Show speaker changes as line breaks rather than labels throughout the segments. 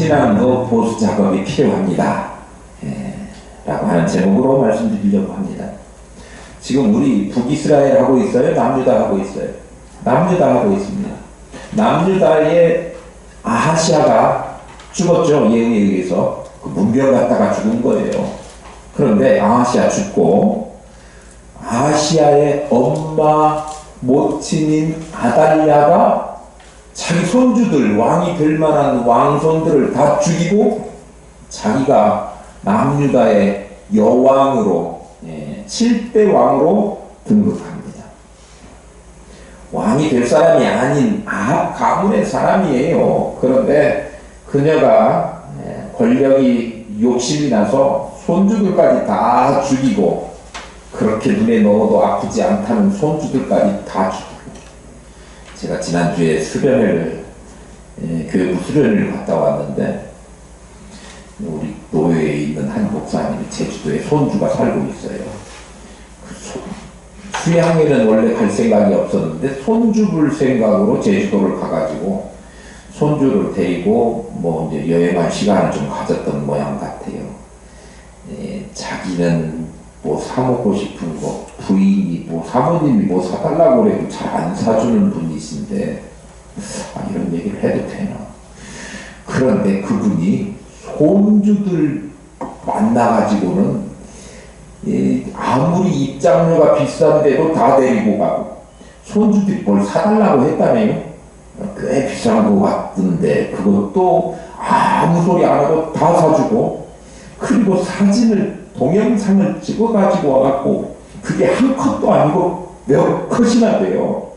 신앙도 보수 작업이 필요합니다. 라고 하는 제목으로 말씀드리려고 합니다. 지금 우리 북이스라엘 하고 있어요? 남유다 하고 있어요? 남유다 하고 있습니다. 남유다의 아하시아가 죽었죠. 예후에 의해서. 그 문병 갖다가 죽은 거예요. 그런데 아하시아 죽고 아하시아의 엄마 모친인 아달랴가 자기 손주들, 왕이 될 만한 왕손들을 다 죽이고 자기가 남유다의 여왕으로 7대 왕으로 등극합니다. 왕이 될 사람이 아닌 아합 가문의 사람이에요. 그런데 그녀가 권력이 욕심이 나서 손주들까지 다 죽이고, 그렇게 눈에 넣어도 아프지 않다는 손주들까지 다 죽이고, 제가 지난주에 수련회를 교회부 수련회를 갔다 왔는데 우리 노회에 있는 한 목사님이 제주도에 손주가 살고 있어요. 수양회는 원래 갈 생각이 없었는데 손주 볼 생각으로 제주도를 가가지고 손주를 데리고 뭐 이제 여행할 시간을 좀 가졌던 모양 같아요. 자기는 뭐 사먹고 싶은 거, 부인이 뭐 사모님이 뭐 사달라고 그래도 잘 안 사주는 분이신데, 이런 얘기를 해도 되나? 그런데 그분이 손주들 만나가지고는 아무리 입장료가 비싼데도 다 데리고 가고, 손주들이 뭘 사달라고 했다며요? 꽤 비싼 거 같던데 그것도 아무 소리 안 하고 다 사주고, 그리고 사진을, 동영상을 찍어가지고 와갖고 그게 한 컷도 아니고 몇 컷이나 돼요.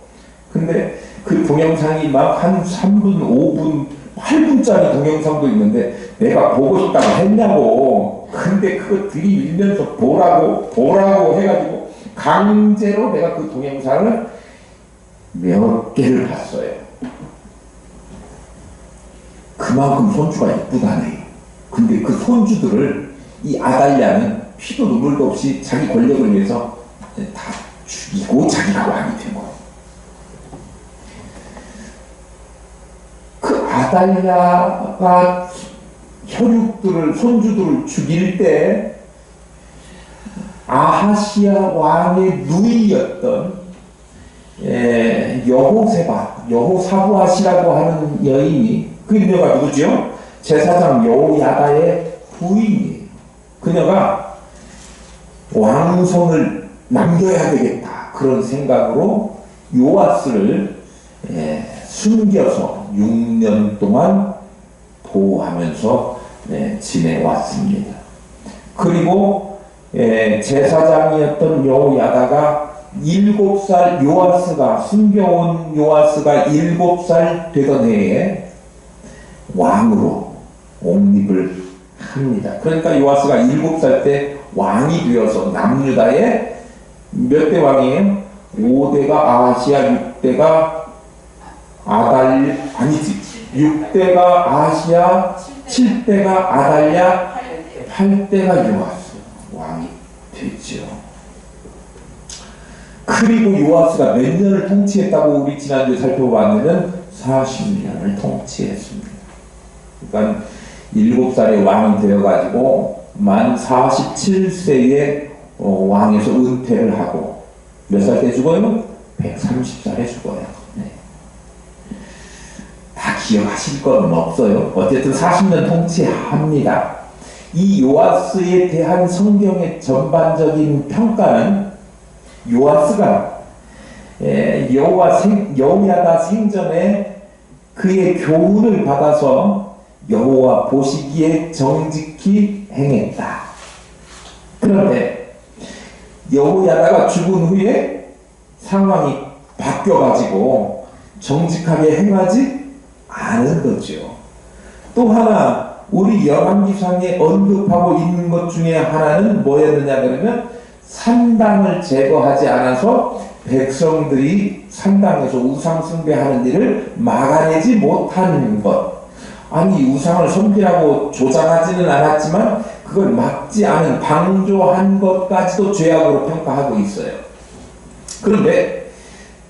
근데 그 동영상이 막 한 3분, 5분, 8분짜리 동영상도 있는데 내가 보고 싶다고 했냐고. 근데 그거 들이밀면서 보라고 해가지고 강제로 내가 그 동영상을 몇 개를 봤어요. 그만큼 손주가 이쁘다네. 근데 그 손주들을 이 아달랴는 피도 눈물도 없이 자기 권력을 위해서 다 죽이고 자기가 왕이 된 거예요. 그 아달랴가 혈육들을, 손주들을 죽일 때 아하시아 왕의 누이였던 여호사부아시라고 하는 여인이, 그 여자가 누구죠? 제사장 여호야다의 부인이에요. 그녀가 왕성을 남겨야 되겠다, 그런 생각으로 요아스를 숨겨서 6년 동안 보호하면서 지내왔습니다. 그리고 제사장이었던 여호야다가 7살 요아스가, 숨겨온 요아스가 7살 되던 해에 왕으로 옹립을 합니다. 그러니까 요아스가 7살 때 왕이 되어서 남유다의 몇 대 왕이에요? 5대가 아하시아, 6대가 아니지. 6대가 아하시아, 7대가 아달랴, 8대가 요아스 왕이 됐죠. 그리고 요아스가 몇 년을 통치했다고 우리 지난주에 살펴봤는데 40년을 통치했습니다. 그러니까 7살에 왕이 되어가지고 만 47세에 왕에서 은퇴를 하고, 몇 살 때 죽어요? 130살에 죽어요. 다 기억하실 건 없어요. 어쨌든 40년 통치합니다. 이 요아스에 대한 성경의 전반적인 평가는 요아스가 여호야다 생전에 그의 교훈을 받아서 여호와 보시기에 정직히 행했다. 그런데 여호야다가 죽은 후에 상황이 바뀌어가지고 정직하게 행하지 않은 거죠. 또 하나 우리 열왕기상에 언급하고 있는 것 중에 하나는 뭐였느냐 그러면, 산당을 제거하지 않아서 백성들이 산당에서 우상 숭배하는 일을 막아내지 못하는 것. 아니, 우상을 섬기라고 조장하지는 않았지만 그걸 막지 않은, 방조한 것까지도 죄악으로 평가하고 있어요. 그런데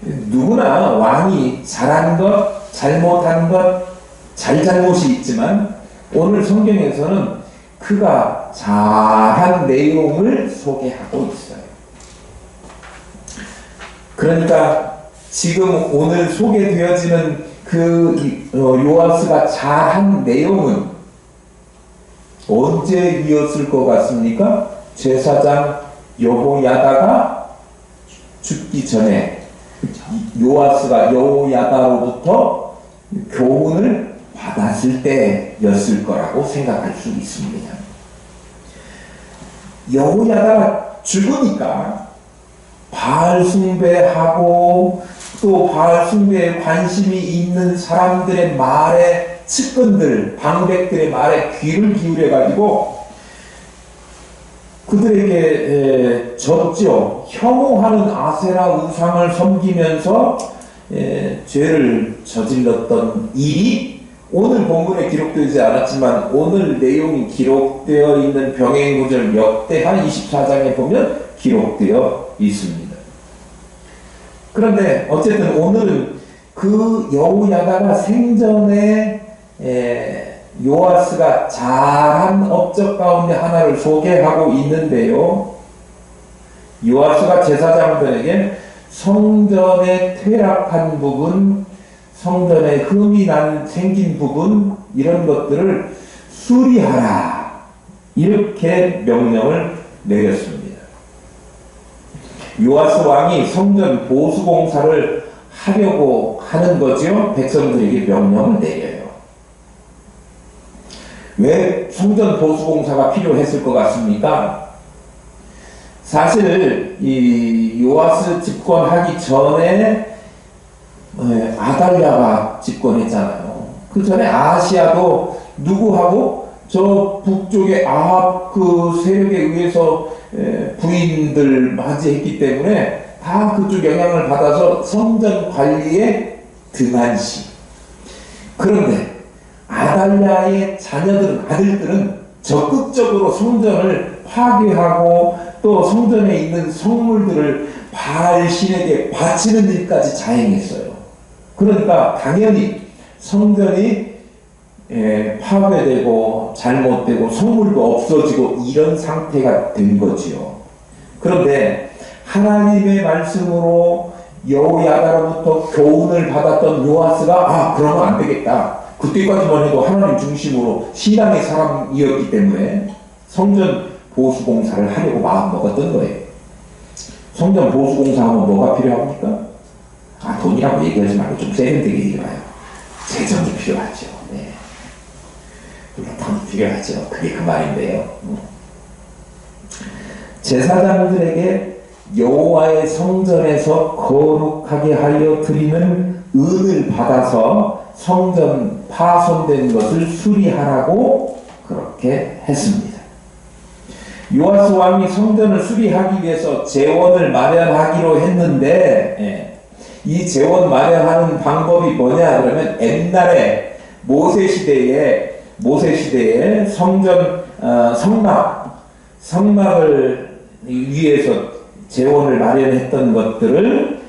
누구나 왕이 잘한 것, 잘못한 것, 잘잘못이 있지만 오늘 성경에서는 그가 잘한 내용을 소개하고 있어요. 그러니까 지금 오늘 소개되어지는 그 요아스가 잘한 내용은 언제 이었을 것 같습니까? 제사장 여호야다가 죽기 전에 요아스가 여호야다로부터 교훈을 받았을 때였을 거라고 생각할 수 있습니다. 여호야다가 죽으니까 바알 숭배하고 또 바알 숭배에 관심이 있는 사람들의 말에 측근들, 방백들의 말에 귀를 기울여 가지고 그들에게 졌죠. 혐오하는 아세라 우상을 섬기면서 죄를 저질렀던 일이 오늘 본문에 기록되지 않았지만 오늘 내용이 기록되어 있는 병행구절 역대하 24장에 보면 기록되어 있습니다. 그런데 어쨌든 오늘은 그 여호야다가 생전에 요아스가 잘한 업적 가운데 하나를 소개하고 있는데요. 요아스가 제사장들에게 성전에 퇴락한 부분, 성전에 흠이 생긴 부분 이런 것들을 수리하라 이렇게 명령을 내렸습니다. 요아스 왕이 성전 보수 공사를 하려고 하는 거죠. 백성들에게 명령을 내려요. 왜 성전 보수 공사가 필요했을 것 같습니까? 사실 이 요아스 집권하기 전에 아달랴가 집권했잖아요. 그 전에 아하시아도 누구하고 저 북쪽의 아합 그 세력에 의해서 부인들 맞이했기 때문에 다 그쪽 영향을 받아서 성전 관리에 등한시. 그런데 아달랴의 자녀들은, 아들들은 적극적으로 성전을 파괴하고 또 성전에 있는 성물들을 바알 신에게 바치는 일까지 자행했어요. 그러니까 당연히 성전이 파괴되고 잘못되고 성물도 없어지고 이런 상태가 된 거지요. 그런데 하나님의 말씀으로 여호야다로부터 교훈을 받았던 요아스가 그러면 안 되겠다. 그때까지만 해도 하나님 중심으로 신앙의 사람이었기 때문에 성전 보수 공사를 하려고 마음 먹었던 거예요. 성전 보수 공사하면 뭐가 필요합니까? 돈이라고 얘기하지 말고 좀 세련되게 얘기해봐요. 재정이 필요하죠. 네. 돈 필요하죠. 그게 그 말인데요. 제사장들에게 여호와의 성전에서 거룩하게 하여 드리는 은을 받아서 성전 파손된 것을 수리하라고 그렇게 했습니다. 요아스 왕이 성전을 수리하기 위해서 재원을 마련하기로 했는데 이 재원 마련하는 방법이 뭐냐 그러면 옛날에 모세 시대에 성전 성막을 위해서 재원을 마련했던 것들을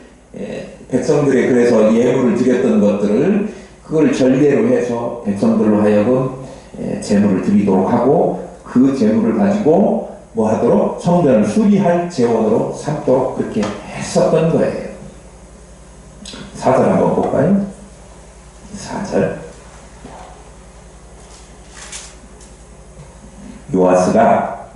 백성들의 그래서 예물을 드렸던 것들을 그걸 전례로 해서 백성들로 하여금 재물을 드리도록 하고 그 재물을 가지고 뭐 하도록 성전을 수리할 재원으로 삼도록 그렇게 했었던 거예요. 4절 한번 볼까요? 4절 요아스가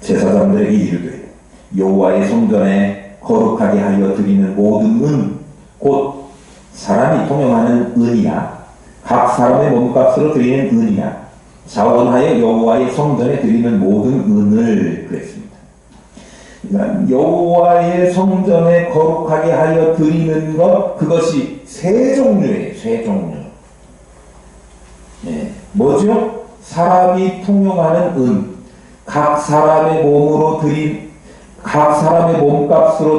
제사장들에게 이르되 여호와의 성전에 거룩하게 하여 드리는 모든 은 곧 사람이 통용하는 은이나 각 사람의 몸값으로 드리는 은이나 자원하여 여호와의 성전에 드리는 모든 은을 그랬습니다. 그러니까 여호와의 성전에 거룩하게 하여 드리는 것 그것이 세 종류예요. 세 종류. 뭐죠? 사람이 통용하는 은, 각 사람의 몸값으로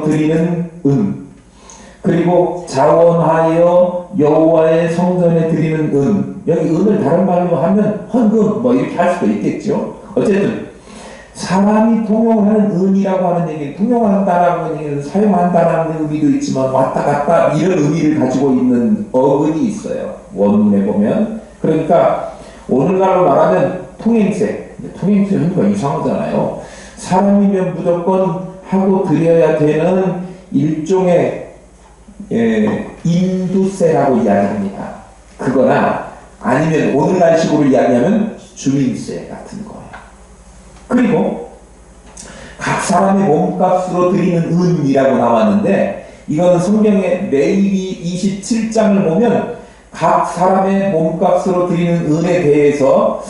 드리는 은, 그리고 자원하여 여호와의 성전에 드리는 은. 여기 은을 다른 말로 하면 헌금 뭐 이렇게 할 수도 있겠죠. 어쨌든 사람이 통용하는 은이라고 하는 얘기는 통용한다라는 얘기는 사용한다라는 의미도 있지만 왔다 갔다 이런 의미를 가지고 있는 어근이 있어요. 원문에 보면. 그러니까 오늘날로 말하면 통행세. 통행세 하니까 이상하잖아요. 사람이면 무조건 하고 드려야 되는 일종의 인두세라고 이야기합니다. 그거나 아니면 오늘날식으로 이야기하면 주민세 같은 거예요. 그리고 각 사람의 몸값으로 드리는 은이라고 나왔는데, 이거는 성경의 레위기 27장을 보면 각 사람의 몸값으로 드리는 은에 대해서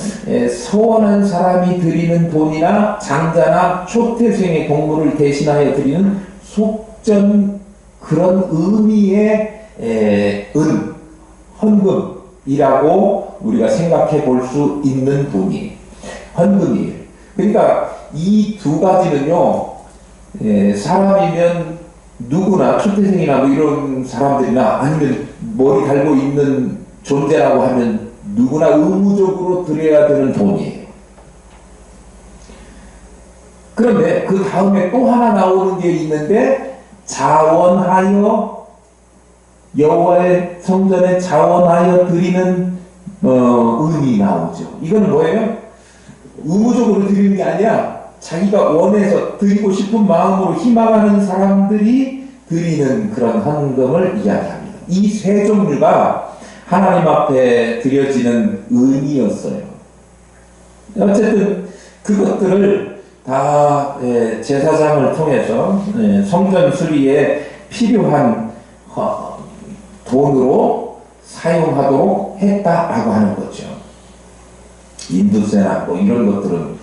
서원한 사람이 드리는 돈이나 장자나 초태생의 동물을 대신하여 드리는 속전, 그런 의미의 은, 헌금이라고 우리가 생각해 볼 수 있는 돈이 헌금이에요. 그러니까 이 두 가지는요, 사람이면 누구나 초태생이나 뭐 이런 사람들이나 아니면 머리 달고 있는 존재라고 하면 누구나 의무적으로 드려야 되는 돈이에요. 그런데 그 다음에 또 하나 나오는 게 있는데, 자원하여 여호와의 성전에 자원하여 드리는 은이 나오죠. 이건 뭐예요? 의무적으로 드리는 게 아니라 자기가 원해서 드리고 싶은 마음으로 희망하는 사람들이 드리는 그런 헌금을 이야기합니다. 이 세 종류가 하나님 앞에 드려지는 은이었어요. 어쨌든 그것들을 다 제사장을 통해서 성전 수리에 필요한 돈으로 사용하도록 했다라고 하는 거죠. 인두세나 뭐 이런 것들은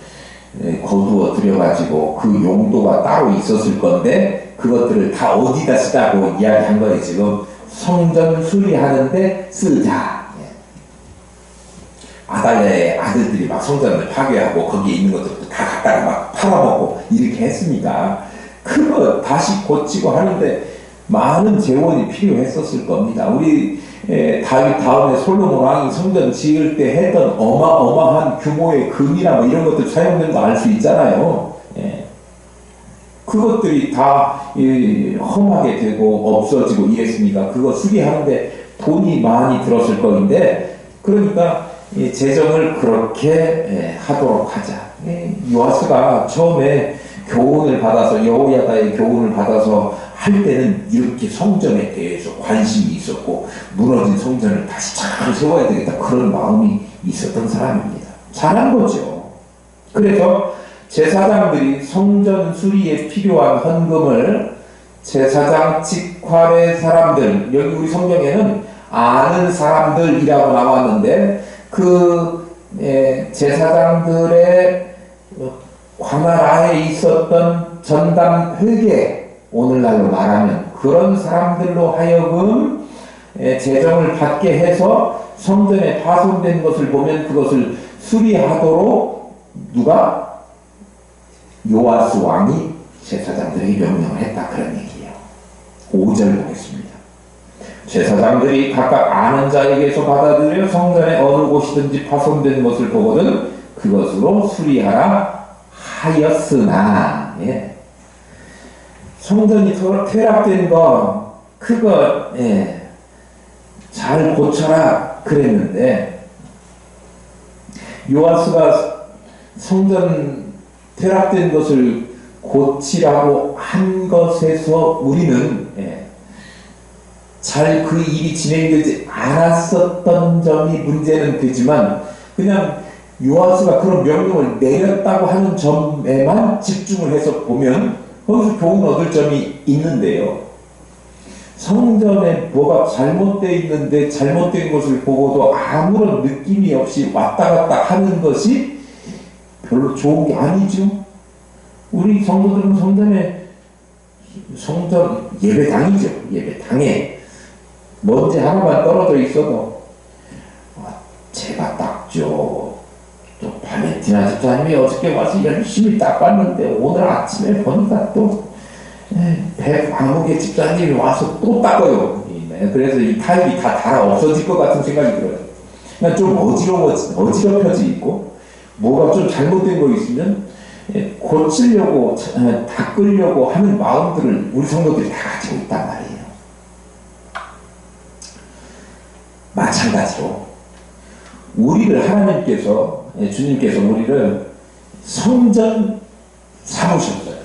거두어 들여가지고 그 용도가 따로 있었을 건데, 그것들을 다 어디다 쓰자고 이야기한 거예요. 지금 성전 수리하는데 쓰자. 아달랴의 아들들이 막 성전을 파괴하고 거기에 있는 것들도 다 갖다가 막 팔아먹고 이렇게 했으니까 그거 다시 고치고 하는데 많은 재원이 필요했었을 겁니다. 우리 다윗 다음에 솔로몬 왕이 성전 지을 때 했던 어마어마한 규모의 금이나 뭐 이런 것들 사용된 거 알 수 있잖아요. 그것들이 다 험하게 되고 없어지고 이랬으니까 그거 수리하는데 돈이 많이 들었을 거인데, 그러니까 재정을 그렇게 하도록 하자. 요아스가 처음에 교훈을 받아서, 여호야다의 교훈을 받아서 할 때는 이렇게 성전에 대해서 관심이 있었고 무너진 성전을 다시 잘 세워야 되겠다, 그런 마음이 있었던 사람입니다. 잘한 거죠. 그래서 제사장들이 성전 수리에 필요한 헌금을 제사장 직활의 사람들, 여기 우리 성경에는 아는 사람들이라고 나왔는데, 그 제사장들의 관할 아에 있었던 전담 회계, 오늘날로 말하면 그런 사람들로 하여금 재정을 받게 해서 성전에 파손된 것을 보면 그것을 수리하도록 누가? 요아스 왕이 제사장들에게 명령을 했다, 그런 얘기예요. 5절 보겠습니다. 제사장들이 각각 아는 자에게서 받아들여 성전의 어느 곳이든지 파손된 것을 보거든 그것으로 수리하라 하였으나, 성전이 퇴락된 거 그거 잘 고쳐라 그랬는데, 요아스가 성전 퇴락된 것을 고치라고 한 것에서 우리는 잘 그 일이 진행되지 않았었던 점이 문제는 되지만, 그냥 요아스가 그런 명령을 내렸다고 하는 점에만 집중을 해서 보면 거기서 교훈 얻을 점이 있는데요. 성전에 뭐가 잘못되어 있는데 잘못된 것을 보고도 아무런 느낌이 없이 왔다 갔다 하는 것이 별로 좋은 게 아니죠. 우리 성도들은 성전 예배당이죠. 예배당에 먼지 하나만 떨어져 있어도 제가 닦죠. 또 발렌티나 집사님이 어저께 와서 열심히 닦았는데 오늘 아침에 보니까 또 백광목의 집사님이 와서 또 닦아요. 그래서 이 타입이 다 달아 없어질 것 같은 생각이 들어요. 그냥 좀 어지럽혀져 있고, 뭐가 좀 잘못된 거 있으면 고치려고 닦으려고 하는 마음들을 우리 성도들이 다 가지고 있단 말이에요. 마찬가지로 우리를 하나님께서, 주님께서 우리를 성전 삼으셨어요.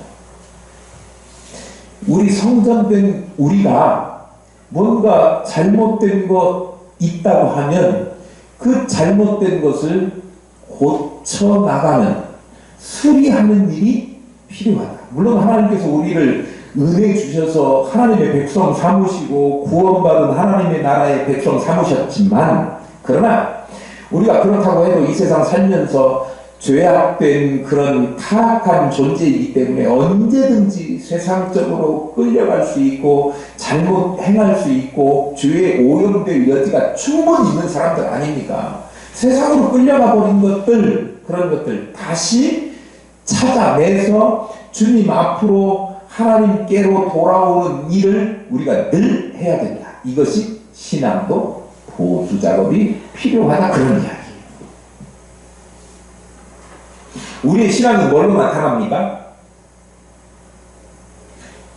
우리 성전된 우리가 뭔가 잘못된 것 있다고 하면 그 잘못된 것을 고쳐나가는, 수리하는 일이 필요하다. 물론 하나님께서 우리를 은혜 주셔서 하나님의 백성 삼으시고 구원받은 하나님의 나라의 백성 삼으셨지만, 그러나 우리가 그렇다고 해도 이 세상 살면서 죄악된 그런 타락한 존재이기 때문에 언제든지 세상적으로 끌려갈 수 있고 잘못 행할 수 있고 죄에 오염될 여지가 충분히 있는 사람들 아닙니까? 세상으로 끌려가 버린 것들, 그런 것들 다시 찾아내서 주님 앞으로 하나님께로 돌아오는 일을 우리가 늘 해야 된다. 이것이 신앙도 보수 작업이 필요하다, 그런 이야기예요. 우리의 신앙이 뭘로 나타납니까?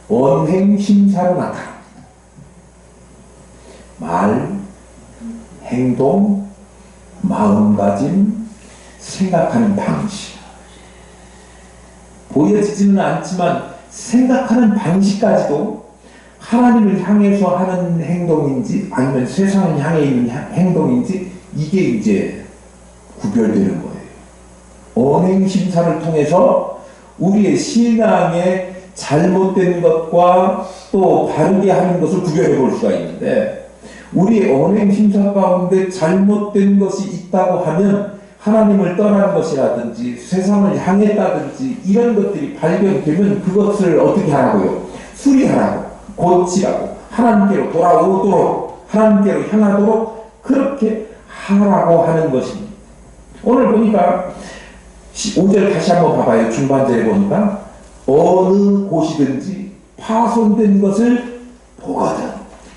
언행심사로 나타납니다. 말, 행동, 마음가짐, 생각하는 방식. 보여지지는 않지만 생각하는 방식까지도 하나님을 향해서 하는 행동인지 아니면 세상을 향해 있는 행동인지 이게 이제 구별되는 거예요. 언행심사를 통해서 우리의 신앙의 잘못된 것과 또 바르게 하는 것을 구별해 볼 수가 있는데, 우리의 언행심사 가운데 잘못된 것이 있다고 하면 하나님을 떠나는 것이라든지 세상을 향했다든지 이런 것들이 발견되면 그것을 어떻게 하라고요? 수리하라고, 고치라고, 하나님께로 돌아오도록, 하나님께로 향하도록 그렇게 하라고 하는 것입니다. 오늘 보니까 5절 다시 한번 봐봐요. 중반절에 보니까 어느 곳이든지 파손된 것을 보거든.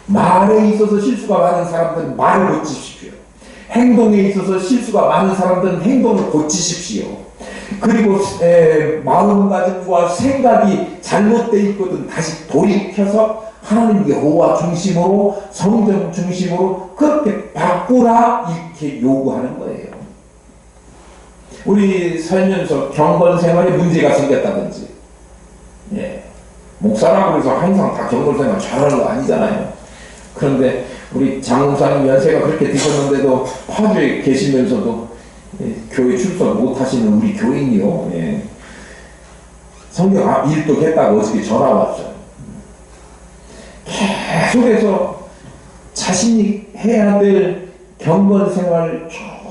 말에 있어서 실수가 많은 사람들은 말을 고치십시오. 행동에 있어서 실수가 많은 사람들은 행동을 고치십시오. 그리고 마음가짐과 생각이 잘못되어 있거든 다시 돌이켜서 하나님 여호와 중심으로, 성경 중심으로 그렇게 바꾸라, 이렇게 요구하는 거예요. 우리 살면서 경건 생활에 문제가 생겼다든지, 목사라고 해서 항상 다 경건 생활 잘하는 거 아니잖아요. 그런데 우리 장목사님 연세가 그렇게 되셨는데도 파주에 계시면서도 교회 출석 못 하시는 우리 교인이요. 성경 일독했다고 어저께 전화 왔어요. 계속해서 자신이 해야 될 경건 생활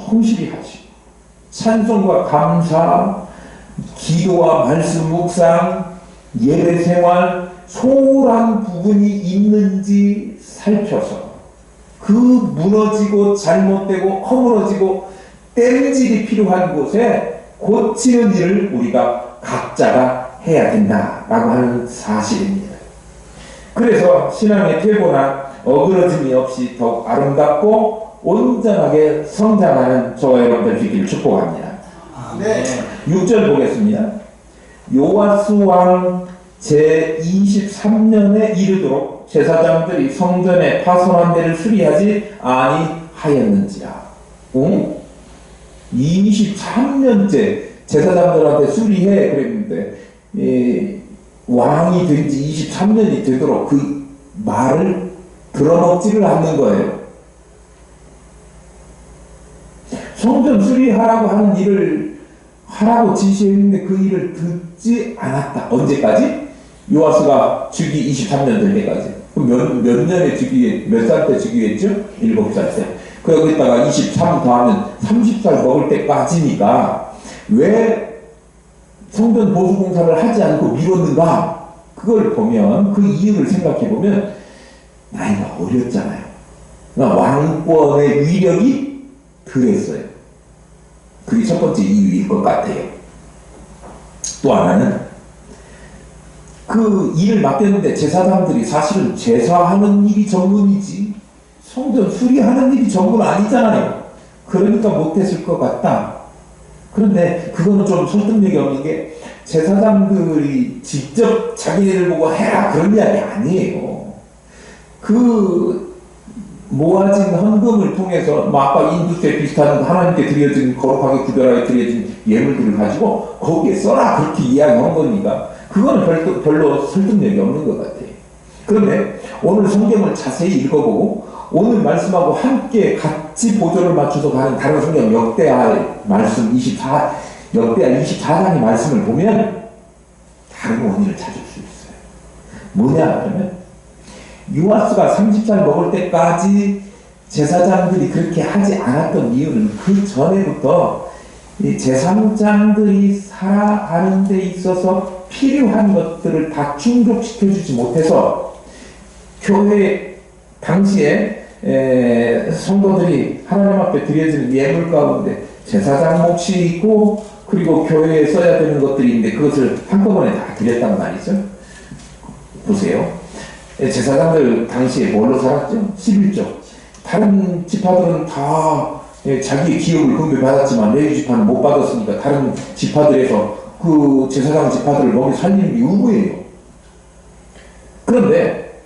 충실히 하시고, 찬송과 감사, 기도와 말씀 묵상, 예배 생활, 소홀한 부분이 있는지 살펴서 그 무너지고 잘못되고 허물어지고 땜질이 필요한 곳에 고치는 일을 우리가 각자가 해야 된다라고 하는 사실입니다. 그래서 신앙의 퇴보나 어그러짐이 없이 더욱 아름답고 온전하게 성장하는 저와 여러분들 되기를 축복합니다.
네.
6절 보겠습니다. 요아스 왕 제23년에 이르도록 제사장들이 성전의 파손한 데를 수리하지 아니하였는지라. 23년째 제사장들한테 수리해 그랬는데 왕이 된 지 23년이 되도록 그 말을 들어먹지를 않는 거예요. 성전 수리하라고 하는 일을 하라고 지시했는데 그 일을 듣지 않았다. 언제까지? 요아스가 즉위 23년 될 때까지. 그럼 몇 년에 즉위, 몇 살 때 즉위했죠? 7살 때. 거기다가 23 더하면 30살 먹을 때까지니까 왜 성전 보수 공사를 하지 않고 미뤘는가? 그걸 보면, 그 이유를 생각해 보면 나이가 어렸잖아요. 그러니까 왕권의 위력이 덜했어요. 그게 첫 번째 이유일 것 같아요. 또 하나는 그 일을 맡겼는데 제사장들이 사실은 제사하는 일이 전문이지 성전 수리하는 일이 전문 아니잖아요. 그러니까 못했을 것 같다. 그런데 그거는 좀 설득력이 없는 게, 제사장들이 직접 자기네를 보고 해라 그런 이야기 아니에요. 그 모아진 헌금을 통해서 아까 인두세 비슷한 하나님께 드려진 거룩하게 구별하게 드려진 예물들을 가지고 거기에 써라 그렇게 이야기한 거니까 그거는 별로 설득력이 없는 것 같아요. 그런데 오늘 성경을 자세히 읽어보고 오늘 말씀하고 함께 같이 보조를 맞춰서 가는 다른 성경 역대하 말씀 24장의 말씀을 보면 다른 원인을 찾을 수 있어요. 뭐냐 하면 요아스가 30살 먹을 때까지 제사장들이 그렇게 하지 않았던 이유는 그 전에부터 이 제사장들이 살아가는 데 있어서 필요한 것들을 다 충족시켜주지 못해서 교회 당시에 성도들이 하나님 앞에 드려지는 예물 가운데 제사장 몫이 있고 그리고 교회에 써야 되는 것들이 있는데 그것을 한꺼번에 다 드렸단 말이죠. 보세요. 제사장들 당시에 뭘로 살았죠? 11조. 다른 지파들은 다 자기의 기업을 분배받았지만 레위 지파는 못 받았으니까 다른 지파들에서 그 제사장 지파들을 먹여 살리는 게 의무예요. 그런데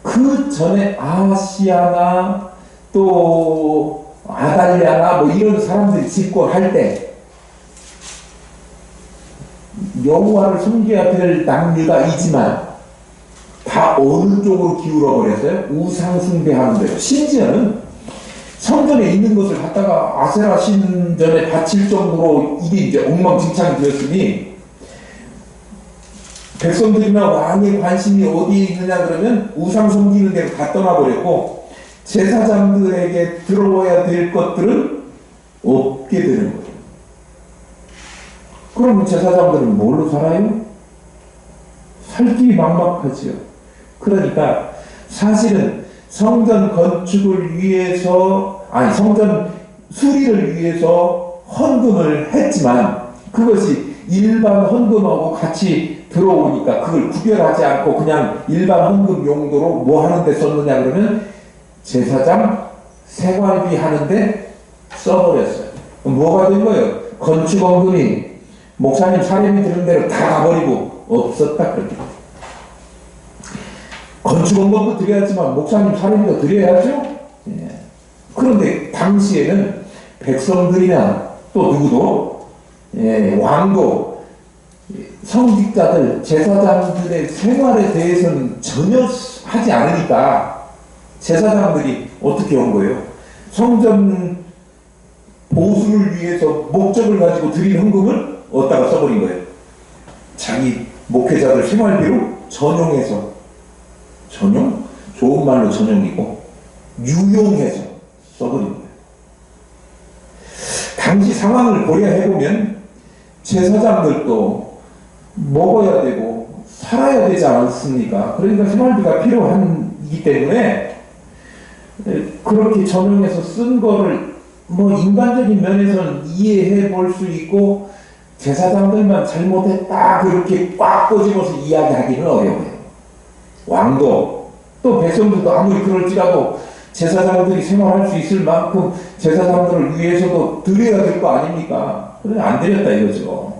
그 전에 아하시아나 또 아달랴나 뭐 이런 사람들이 집권할 때 여호와를 섬겨야 될 남유다이지만 다 어느 쪽으로 기울어 버렸어요? 우상 숭배하는 대로. 심지어는 성전에 있는 것을 갖다가 아세라 신전에 바칠 정도로 이게 이제 엉망진창이 되었으니 백성들이나 왕의 관심이 어디에 있느냐 그러면 우상 섬기는 데로 다 떠나버렸고 제사장들에게 들어와야 될 것들은 없게 되는 거예요. 그러면 제사장들은 뭘로 살아요? 살 길이 막막하지요. 그러니까 사실은 성전 건축을 위해서 성전 수리를 위해서 헌금을 했지만 그것이 일반 헌금하고 같이 들어오니까 그걸 구별하지 않고 그냥 일반 헌금 용도로 뭐 하는데 썼느냐 그러면 제사장 생활비 하는데 써버렸어요. 뭐가 된 거예요? 건축 헌금이 목사님 사례비 드는 대로 다 가버리고 없었다 그렇게. 건축 헌금도 드려야지만 목사님 사례비도 드려야죠. 예. 그런데 당시에는 백성들이나 또 누구도 왕도 성직자들 제사장들의 생활에 대해서는 전혀 하지 않으니까 제사장들이 어떻게 한 거예요? 성전 보수를 위해서 목적을 가지고 드린 헌금을 어디다가 써버린 거예요. 자기 목회자들 생활비로 전용해서 전용? 좋은 말로 전용이고 유용해서 써버린 거예요. 당시 상황을 고려해보면 제사장들도 먹어야 되고 살아야 되지 않습니까? 그러니까 생활비가 필요하기 때문에 그렇게 전용해서 쓴 거를 뭐 인간적인 면에서는 이해해 볼 수 있고 제사장들만 잘못했다 그렇게 꽉 꼬집어서 이야기하기는 어려워요. 왕도 또 백성들도 아무리 그럴지라도 제사장들이 생활할 수 있을 만큼 제사장들을 위해서도 드려야 될 거 아닙니까? 그런데 안 드렸다 이거죠.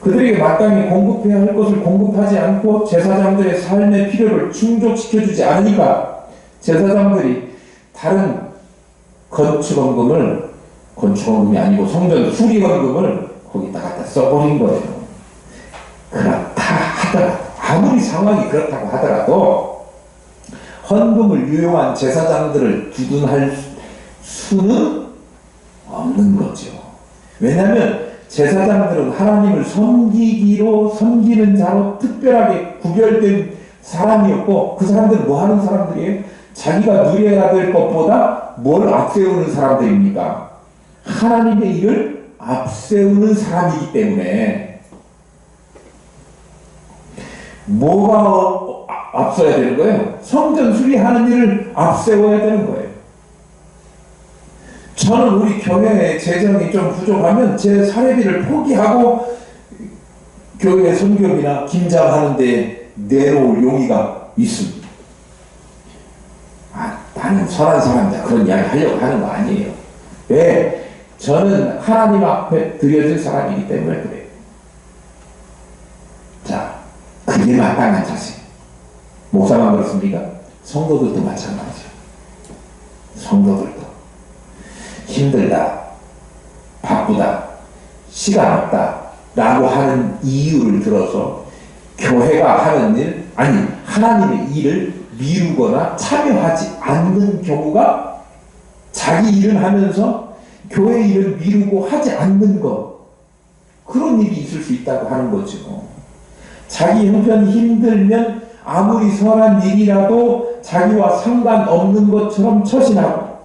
그들에게 마땅히 공급해야 할 것을 공급하지 않고 제사장들의 삶의 필요를 충족시켜주지 않으니까 제사장들이 다른 건축헌금이 아니고 성전 수리헌금을 거기다 갖다 써버린 거예요. 그렇다 하더라도 아무리 상황이 그렇다고 하더라도 헌금을 유용한 제사장들을 두둔할 수는 없는 거죠. 왜냐하면 제사장들은 하나님을 섬기는 자로 특별하게 구별된 사람이었고 그 사람들은 뭐 하는 사람들이에요? 자기가 누려야 될 것보다 뭘 앞세우는 사람들입니까? 하나님의 일을 앞세우는 사람이기 때문에 뭐가 앞서야 되는 거예요? 성전 수리하는 일을 앞세워야 되는 거예요. 저는 우리 교회의 재정이 좀 부족하면 제 사례비를 포기하고 교회 선교비나 김장하는 데 내놓을 용의가 있습니다. 나는 선한 사람이다 그런 이야기 하려고 하는 거 아니에요. 왜? 저는 하나님 앞에 드려질 사람이기 때문에 그래요. 자, 그게 마땅한 자세. 목사만 그렇습니까? 성도들도 마찬가지죠. 성도들도 힘들다, 바쁘다, 시간 없다 라고 하는 이유를 들어서 교회가 하는 일, 아니 하나님의 일을 미루거나 참여하지 않는 경우가, 자기 일을 하면서 교회 일을 미루고 하지 않는 것, 그런 일이 있을 수 있다고 하는 거죠. 자기 형편이 힘들면 아무리 선한 일이라도 자기와 상관없는 것처럼 처신하고,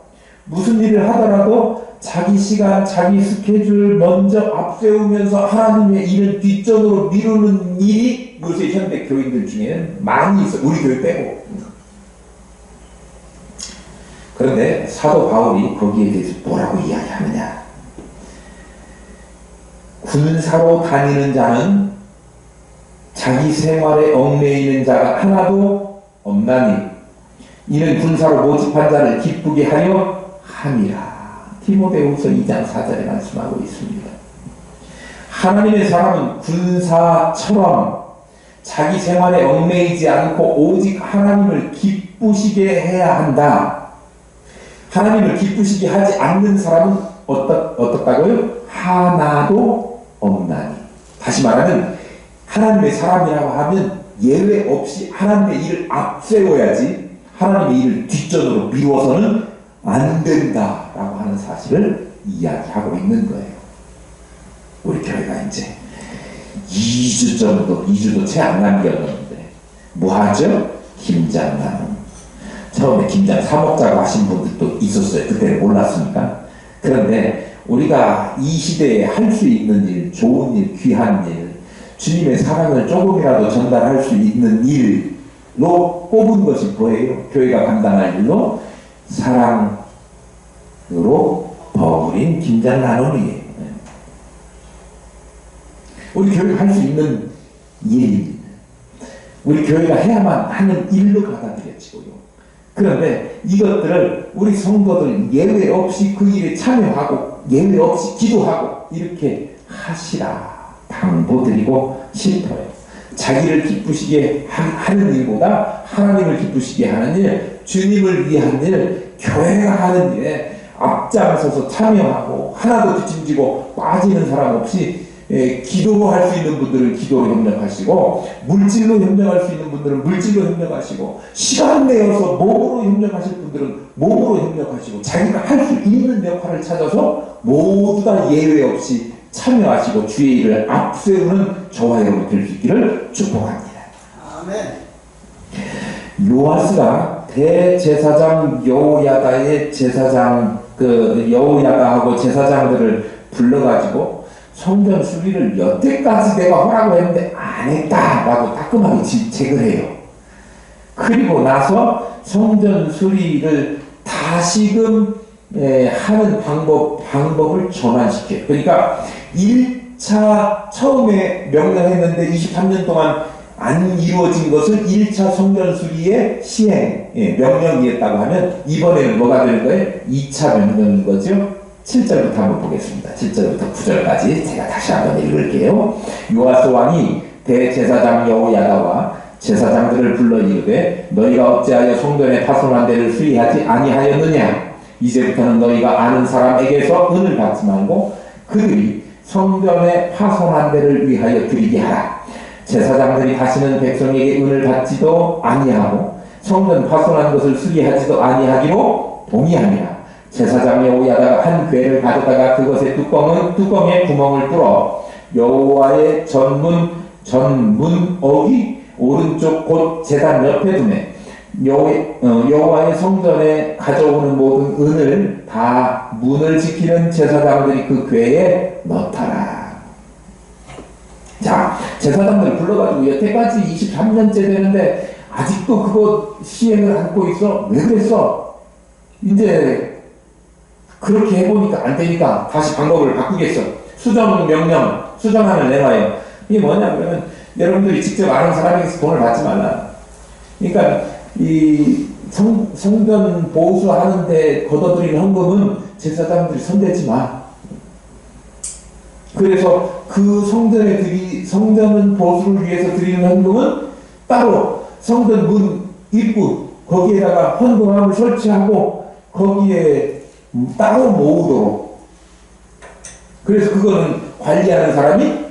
무슨 일을 하더라도 자기 시간, 자기 스케줄 먼저 앞세우면서 하나님의 일을 뒷전으로 미루는 일이 요새 현대 교인들 중에는 많이 있어요. 우리 교회 빼고. 그런데 사도 바울이 거기에 대해서 뭐라고 이야기하느냐. 군사로 다니는 자는 자기 생활에 얽매이는 자가 하나도 없나니 이는 군사로 모집한 자를 기쁘게 하려 함이라. 디모데후서 2장 4절에 말씀하고 있습니다. 하나님의 사람은 군사처럼 자기 생활에 얽매이지 않고 오직 하나님을 기쁘시게 해야 한다. 하나님을 기쁘시게 하지 않는 사람은 어떻다고요? 하나도 없나니. 다시 말하면 하나님의 사람이라고 하면 예외 없이 하나님의 일을 앞세워야지 하나님의 일을 뒷전으로 미루어서는 안 된다라고 하는 사실을 이야기하고 있는 거예요. 우리 교회가 이제 2주 정도, 2주도 채 안 남겼는데 뭐 하죠? 김장 나눔. 처음에 김장 사 먹자고 하신 분들도 있었어요. 그때는 몰랐으니까. 그런데 우리가 이 시대에 할 수 있는 일, 좋은 일, 귀한 일, 주님의 사랑을 조금이라도 전달할 수 있는 일로 꼽은 것이 뭐예요? 교회가 감당할 일로 사랑으로 버무린 김장 나눔이에요. 우리 교회가 할 수 있는 일입니다. 우리 교회가 해야만 하는 일로 받아들여지고요. 그런데 이것들을 우리 성도들 예외 없이 그 일에 참여하고 예외 없이 기도하고 이렇게 하시라 당부드리고 싶어요. 자기를 기쁘시게 하는 일보다 하나님을 기쁘시게 하는 일, 주님을 위한 일, 교회가 하는 일에 앞장서서 참여하고 하나도 뒷짐지고 빠지는 사람 없이 기도로 할 수 있는 분들은 기도로 협력하시고, 물질로 협력할 수 있는 분들은 물질로 협력하시고, 시간 내어서 몸으로 협력하실 분들은 몸으로 협력하시고, 자기가 할 수 있는 역할을 찾아서 모두 다 예외 없이 참여하시고 주의 일을 앞세우는 저와 여러분 될 수 있기를 축복합니다.
아멘.
요아스가 대제사장 여호야다의 제사장 여호야다하고 제사장들을 불러가지고 성전 수리를 여태까지 내가 허락을 했는데 안 했다라고 따끔하게 질책을 해요. 그리고 나서 성전 수리를 다시금 하는 방법을 전환시켜요. 그러니까 1차 처음에 명령했는데 23년 동안 안 이루어진 것을 1차 성전 수리의 시행 명령이었다고 하면 이번에는 뭐가 되는 거예요? 2차 명령인 거죠. 7절부터 한번 보겠습니다. 7절부터 9절까지 제가 다시 한번 읽을게요. 요아스 왕이 대제사장 여호야다와 제사장들을 불러 이르되 너희가 어찌하여 성전에 파손한 데를 수리하지 아니하였느냐? 이제부터는 너희가 아는 사람에게서 은을 받지 말고 그들이 성전에 파손한 데를 위하여 드리게 하라. 제사장들이 다시는 백성에게 은을 받지도 아니하고 성전 파손한 것을 수리하지도 아니하기로 동의하니라. 제사장 여호야다가 한 궤를 가져다가 그것의 뚜껑에 구멍을 뚫어 여호와의 전문어기 오른쪽 곧 제단 옆에 두매 여호와의 성전에 가져오는 모든 은을 다 문을 지키는 제사장들이 그 궤에 넣더라. 자, 제사장들 불러가지고 여태까지 23년째 되는데 아직도 그거 시행을 안고 있어? 왜 그랬어? 이제 그렇게 해보니까 안 되니까 다시 방법을 바꾸겠어. 수정안을 내놔요. 이게 뭐냐 그러면 여러분들이 직접 아는 사람에게서 돈을 받지 말라. 그러니까 이 성전 보수하는데 걷어들이는 헌금은 제사장들이 손대지 마. 그래서 그 성전 보수를 위해서 드리는 헌금은 따로 성전 문 입구 거기에다가 헌금함을 설치하고 거기에 따로 모으도록. 그래서 그거는 관리하는 사람이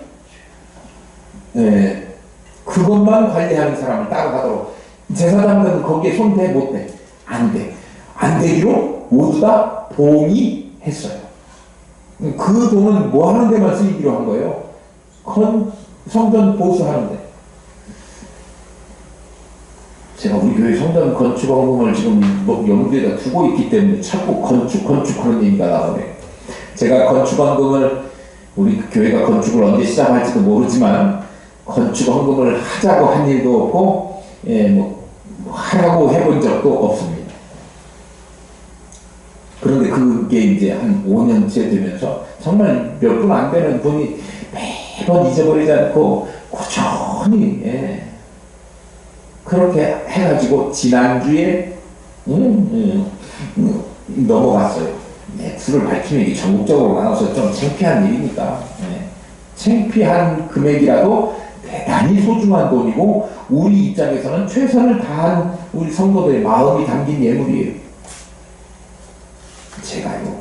그것만 관리하는 사람을 따로 하도록. 제사장들은 거기에 손대 못 대? 안 돼. 안 되기로 모두 다 동의했어요. 그 돈은 뭐 하는 데만 쓰이기로 한 거예요? 성전 보수하는데. 제가 우리 교회 성전 건축 헌금을 지금 뭐 염두에다 두고 있기 때문에 자꾸 건축 그런 얘기가 나오네요. 제가 건축 헌금을, 우리 교회가 건축을 언제 시작할지도 모르지만 건축 헌금을 하자고 한 일도 없고, 하라고 해본 적도 없습니다. 그런데 그게 이제 한 5년째 되면서 정말 몇 분 안 되는 분이 매번 잊어버리지 않고 꾸준히, 그렇게 해가지고 지난주에 넘어갔어요. 수를 밝히면 이게 전국적으로 나눠서 좀 창피한 일이니까. 창피한 금액이라도 대단히 소중한 돈이고 우리 입장에서는 최선을 다한 우리 성도들의 마음이 담긴 예물이에요. 제가요,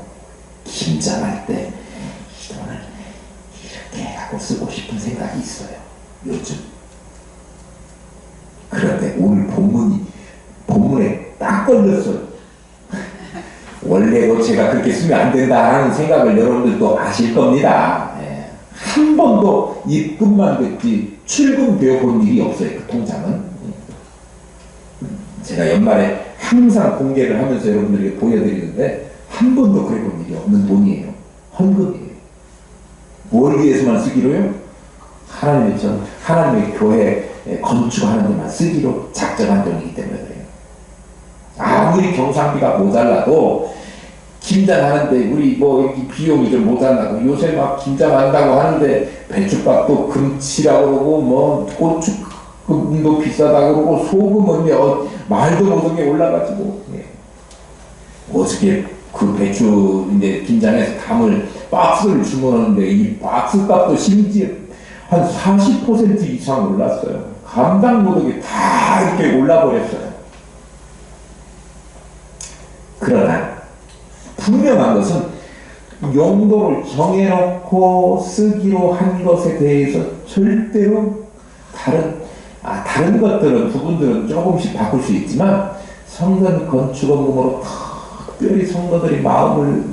김장할 때 이 돈을 이렇게 하고 쓰고 싶은 생각이 있어요, 요즘. 그런데 오늘 본문에 딱 걸렸어요. 원래도 제가 그렇게 쓰면 안 된다는 생각을 여러분들도 아실 겁니다. 한 번도 입금만 됐지 출금되어 본 일이 없어요, 그 통장은. 제가 연말에 항상 공개를 하면서 여러분들에게 보여드리는데 한 번도 그래 본 일이 없는 돈이에요. 헌금이에요. 뭘 위해서만 쓰기로요? 하나님의 교회 건축하는 데만 쓰기로 작정한 돈이기 때문에 그래요. 아무리 경상비가 모자라도 김장하는데 우리 여기 비용이 좀 모자라고 요새 막 김장한다고 하는데 배추값도 금치라고 그러고 고추금도 비싸다고 그러고 소금은 말도 못하게 올라가지고. 어저께 그 배추 이제 김장해서 담을 박스를 주문하는데 이 박스 값도 심지어 한 40% 이상 올랐어요. 감당 못하게 다 이렇게 올라버렸어요. 그러나 분명한 것은 용도를 정해놓고 쓰기로 한 것에 대해서 절대로 다른 것들은, 부분들은 조금씩 바꿀 수 있지만 성전 건축원금으로 특별히 성도들이 마음을,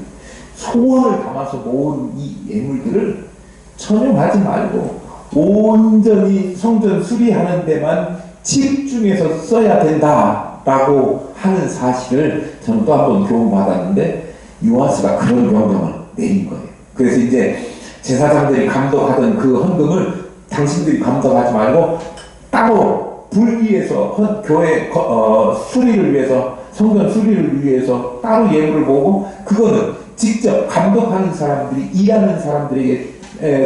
소원을 담아서 모은 이 예물들을 전용하지 말고 온전히 성전 수리하는 데만 집중해서 써야 된다라고 하는 사실을 저는 또 한 번 교훈받았는데 요하스가 그런 명령을 내린 거예요. 그래서 이제 제사장들이 감독하던 그 헌금을 당신들이 감독하지 말고 따로 불 위해서 교회 수리를 위해서, 성전 수리를 위해서 따로 예물을 모으고 그거는 직접 감독하는 사람들이, 일하는 사람들에게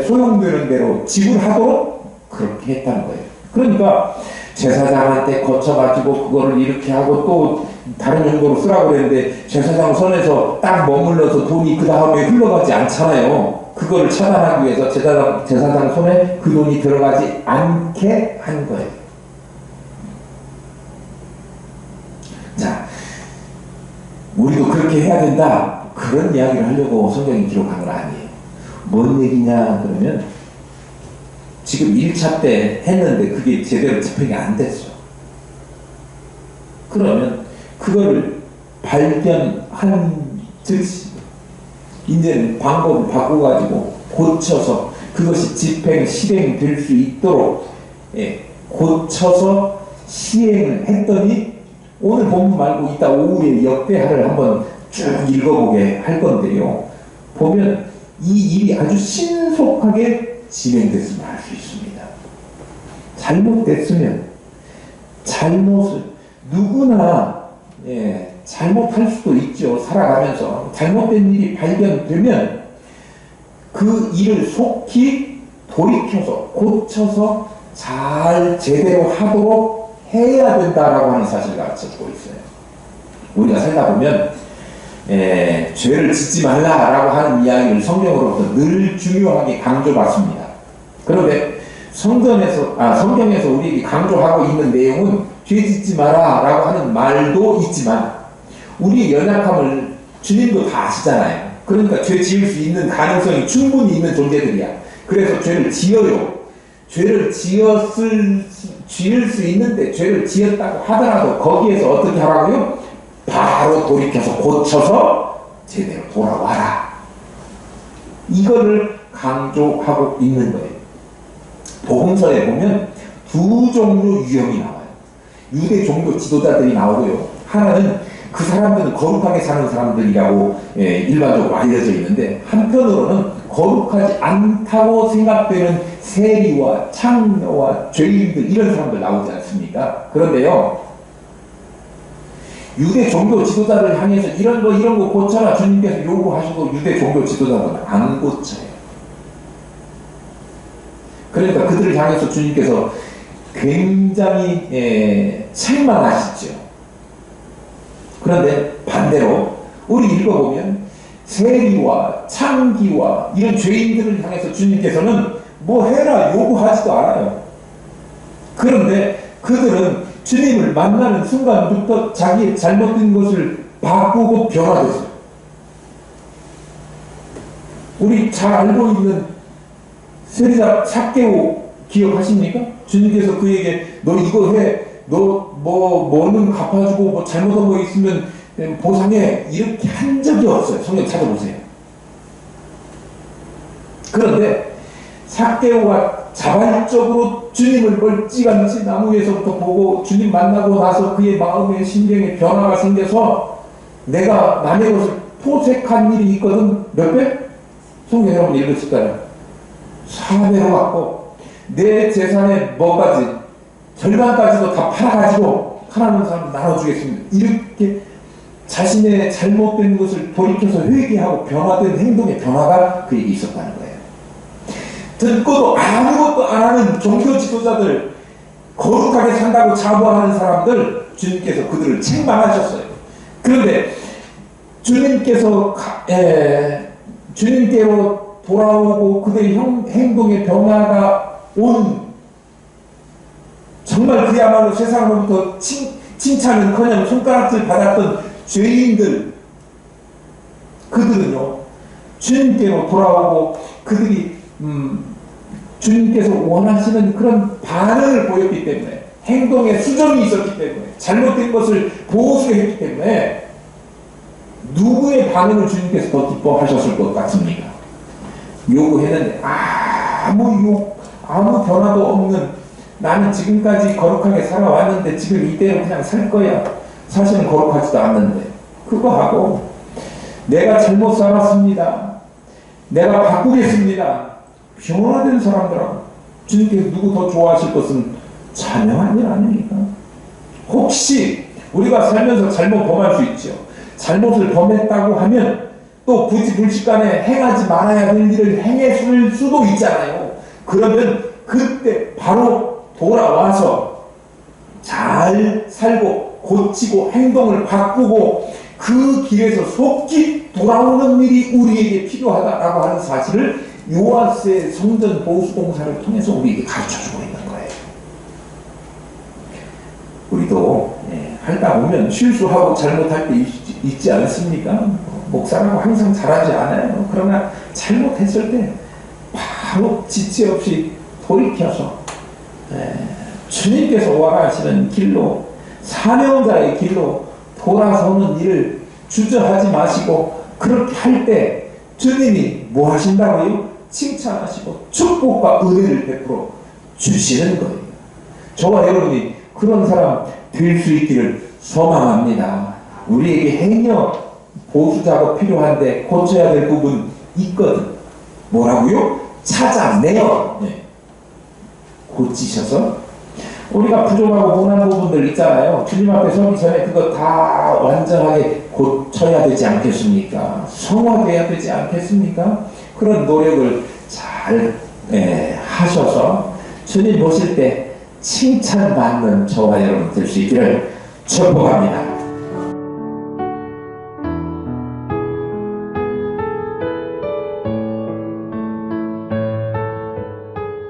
소용되는 대로 지불하도록 그렇게 했다는 거예요. 그러니까 제사장한테 거쳐가지고 그거를 이렇게 하고 또 다른 용도로 쓰라고 그랬는데 제사장 손에서 딱 머물러서 돈이 그 다음에 흘러가지 않잖아요. 그거를 차단하기 위해서 제사장 손에 그 돈이 들어가지 않게 한 거예요. 자, 우리도 그렇게 해야 된다, 그런 이야기를 하려고 성경이 기록한 건 아니에요. 뭔 얘기냐 그러면 지금 1차 때 했는데 그게 제대로 집행이 안 됐어. 그러면 그거를 발견한 즉시 이제는 방법을 바꿔가지고 고쳐서 그것이 집행, 실행될 수 있도록 고쳐서 시행을 했더니 오늘 본문 말고 이따 오후에 역대하를 한번 쭉 읽어보게 할 건데요. 보면 이 일이 아주 신속하게 진행됐으면 할 수 있습니다. 잘못됐으면 잘못을 누구나 잘못할 수도 있죠. 살아가면서 잘못된 일이 발견되면 그 일을 속히 돌이켜서 고쳐서 잘 제대로 하도록 해야 된다라고 하는 사실을 가르쳐주고 있어요. 우리가 살다 보면 죄를 짓지 말라라고 하는 이야기를 성경으로부터 늘 중요하게 강조받습니다. 그런데 성경에서 우리에게 강조하고 있는 내용은 죄 짓지 마라 라고 하는 말도 있지만 우리의 연약함을 주님도 다 아시잖아요. 그러니까 죄 지을 수 있는 가능성이 충분히 있는 존재들이야. 그래서 죄를 지어요. 죄를 지을 수 있는데 죄를 지었다고 하더라도 거기에서 어떻게 하라고요? 바로 돌이켜서 고쳐서 제대로 돌아와라. 이거를 강조하고 있는 거예요. 복음서에 보면 두 종류 유형이 나와요. 유대 종교 지도자들이 나오고요. 하나는 그 사람들은 거룩하게 사는 사람들이라고 일반적으로 알려져 있는데, 한편으로는 거룩하지 않다고 생각되는 세리와 창녀와 죄인들, 이런 사람들 나오지 않습니까? 그런데요, 유대 종교 지도자를 향해서 이런 거 고쳐라 주님께서 요구하시고 유대 종교 지도자들은 안 고쳐요. 그러니까 그들을 향해서 주님께서 굉장히 책망하시죠. 그런데 반대로 우리 읽어보면 세리와 창기와 이런 죄인들을 향해서 주님께서는 뭐 해라 요구하지도 않아요. 그런데 그들은 주님을 만나는 순간부터 자기의 잘못된 것을 바꾸고 변화됐어요. 우리 잘 알고 있는 세리자 삭개오 기억하십니까? 주님께서 그에게 너 이거 해, 너 뭐는 갚아주고 뭐 잘못한 거 있으면 보상해, 이렇게 한 적이 없어요. 성경 찾아보세요. 그런데 삭개오가 자발적으로 주님을 멀찌감치 나무 위에서부터 보고 주님 만나고 나서 그의 마음의 심경에 변화가 생겨서 내가 남의 것을 포색한 일이 있거든. 몇 배? 성경 여러분 읽으실 거예요. 4배로 갖고 내 재산의 뭐까지 절반까지도 다 팔아가지고 하나님 사람 나눠주겠습니다. 이렇게 자신의 잘못된 것을 돌이켜서 회개하고 변화된 행동의 변화가 그에게 있었다는 거예요. 듣고도 아무것도 안 하는 종교 지도자들, 거룩하게 산다고 자부하는 사람들, 주님께서 그들을 책망하셨어요. 그런데 주님께로 돌아오고 그들의 행동의 변화가 온, 정말 그야말로 세상으로부터 칭찬은커녕 손가락질 받았던 죄인들, 그들은요 주님께로 돌아오고 그들이 주님께서 원하시는 그런 반응을 보였기 때문에, 행동에 수정이 있었기 때문에, 잘못된 것을 보수했기 때문에 누구의 반응을 주님께서 더 기뻐하셨을 것 같습니까? 요구했는데 아무 변화도 없는, 나는 지금까지 거룩하게 살아왔는데 지금 이대로 그냥 살 거야, 사실은 거룩하지도 않는데, 그거 하고 내가 잘못 살았습니다, 내가 바꾸겠습니다, 변화된 사람들하고 주님께서 누구 더 좋아하실 것은 자명한 일 아닙니까? 혹시 우리가 살면서 잘못 범할 수 있죠. 잘못을 범했다고 하면 또 굳이 불식간에 행하지 말아야 될 일을 행했을 수도 있잖아요. 그러면 그때 바로 돌아와서 잘 살고 고치고 행동을 바꾸고 그 길에서 속기 돌아오는 일이 우리에게 필요하다라고 하는 사실을 요아스의 성전 보수공사를 통해서 우리에게 가르쳐주고 있는 거예요. 우리도 하다 보면 실수하고 잘못할 때 있지 않습니까? 목사라고 항상 잘하지 않아요. 그러나 잘못했을 때 바로 지체 없이 돌이켜서 주님께서 원하시는 길로, 사명자의 길로 돌아서는 일을 주저하지 마시고, 그렇게 할 때 주님이 뭐 하신다고요? 칭찬하시고 축복과 은혜를 베풀어 주시는 거예요. 저와 여러분이 그런 사람 될 수 있기를 소망합니다. 우리에게 행여 보수작업 필요한데 고쳐야 될 부분 있거든. 뭐라고요? 찾아내어 고치셔서, 우리가 부족하고 못한 부분들 있잖아요. 주님 앞에 서기 전에 그거 다 완전하게 고쳐야 되지 않겠습니까? 성화돼야 되지 않겠습니까? 그런 노력을 잘 하셔서 주님 보실 때 칭찬받는 저와 여러분 될 수 있기를 축복합니다.